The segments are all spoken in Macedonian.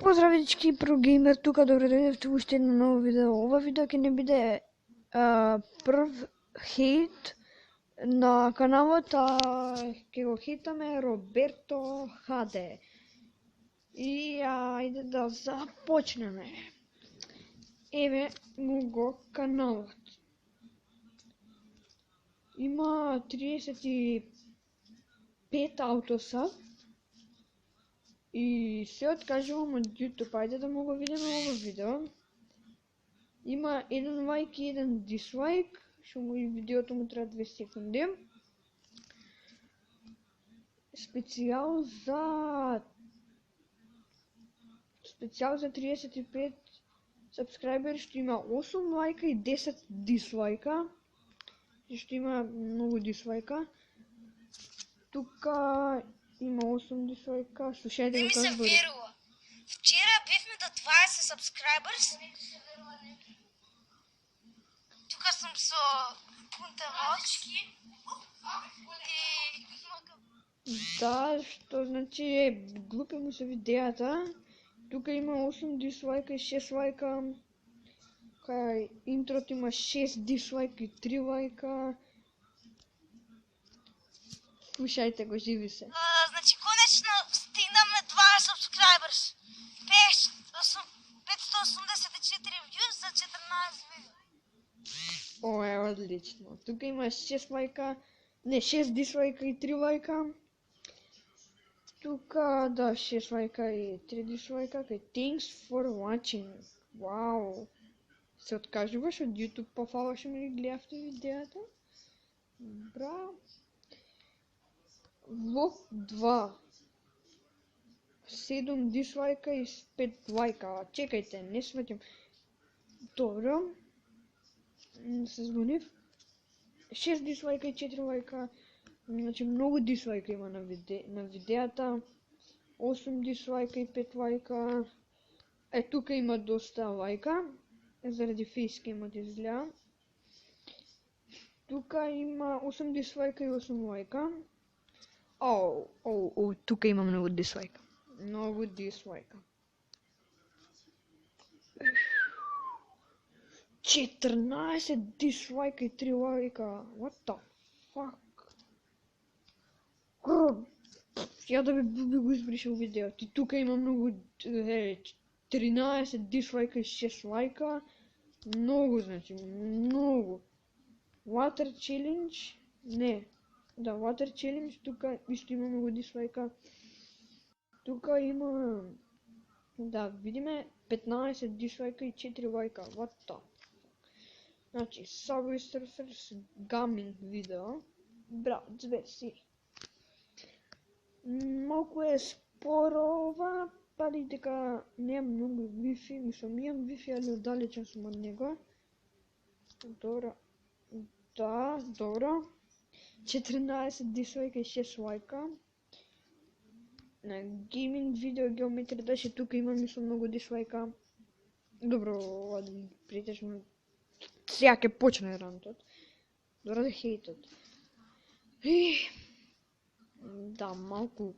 Поздравички, ProGamer тука, добре дојдовте во уште едно ново видео. Ова видео ќе не биде прв хейт на каналот, ќе го хейтаме Роберто HD. И ајде да започнеме. Еве го каналот. Има 35 аутоса. И се откажувам од YouTube, ајде да му го видиме ово видео. Има еден лайк и еден дислайк, што му и видеото му треба 2 секунди. Специјал за 35 сабскрајбери, што има 8 лайка и 10 дислайка. Што има многу дислайка. Тука има 8 дислайка, слушајте го како збори. Вчера бевме до 20 subscribers. Тука сум со пунтевачки. Да, што значи глупи му се видеата. Тука има 8 дислайка и 6 лайка. Кај интрото има 6 дислайка и 3 лайка. Слушајте го, живи се. Значи, конечно стигнаме 20 subscribers. 584 views за 14 видео. Ова е одлично. Тука има 6 лайка, не 6 дислайка и 3 лайка. Тука, да, 6 лайка и 3 дислайка. Thanks for watching. Вау. Се откажуваш од YouTube, пофала што ми гледавте видеото. Браво. Влог 2. 7 дислайка и 5 лайка. Чекајте, не сваќам. Добро. Се збунив. 6 дислайка и 4 лайка. Значи многу дислайка има на видеата. 8 дислайка и 5 лайка. Тука има доста лайка. Заради фейскемот изгледа. Тука има 8 дислайка и 8 лайка. Тука има многу дислайка. Многу дислайка. 14 дислайка и 3 лайка. What the fuck? Ја да би го избришал видеото. И тука има многу 13 дислайка и 6 лайка. Многу, значи, многу. Water challenge? Не. Да, Water Challenge, тука исто има многу дислайка. Тука има, да, видиме 15 дислайка и 4 лайка. What the? Значи, Subway Surfers Gaming видео. Браво, 2 си. Малку е спорова, пали дека немам многу Wi-Fi, мислам имам Wi-Fi, али оддалечен сум од него. Добро. Да, добро. 14 дислайка и 6 лайка. На гейминг видео геометрија даше тука има мислам многу дислайка. Добро, претежно сега ќе почне рантот. Добро да хейтот. Да, малку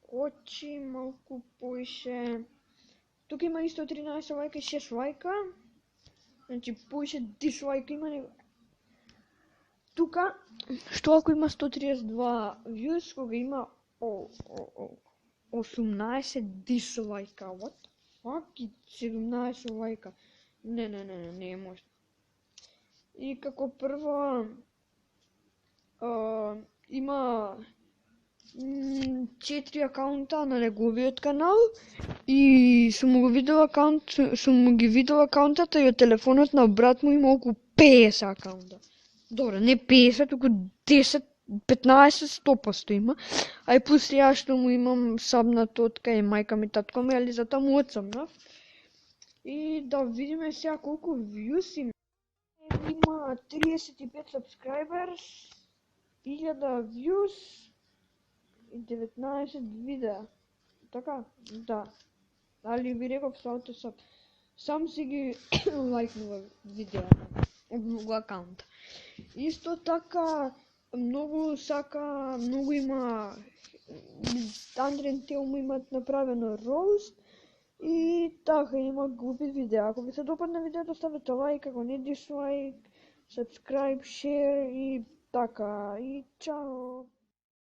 кочи, малку поише. Тука има исто 13 лайка и 6 лайка. Значи поише дислайка има него. Тука, што ако има 132 views, кога има 18 дислайка, what the fuck, и 17 лайка. Не е можно. И како прво, има 4 акаунта на неговиот канал и сум ги видел акаунтата и од телефонот на брат му има околу 50 акаунта. Добро, не 50, туку 10, 15, 100% има. А и плюс ја што му имам сабнато од кај мајка ми, татко ми, али затоа му отсабнав. И да видиме сега колку views има. Има 35 subscribers, 1000 views и 19 видеа. Така? Да. Али ви реков со аутосап. Сам си ги лайкнува видеата од многу акаунта. Исто така, многу има Андре Тел му имат направено роуст И така, има глупи видеа. Ако ви се допадне видеото, ставете лайк, ако не дислайк, subscribe, share и така. И чао!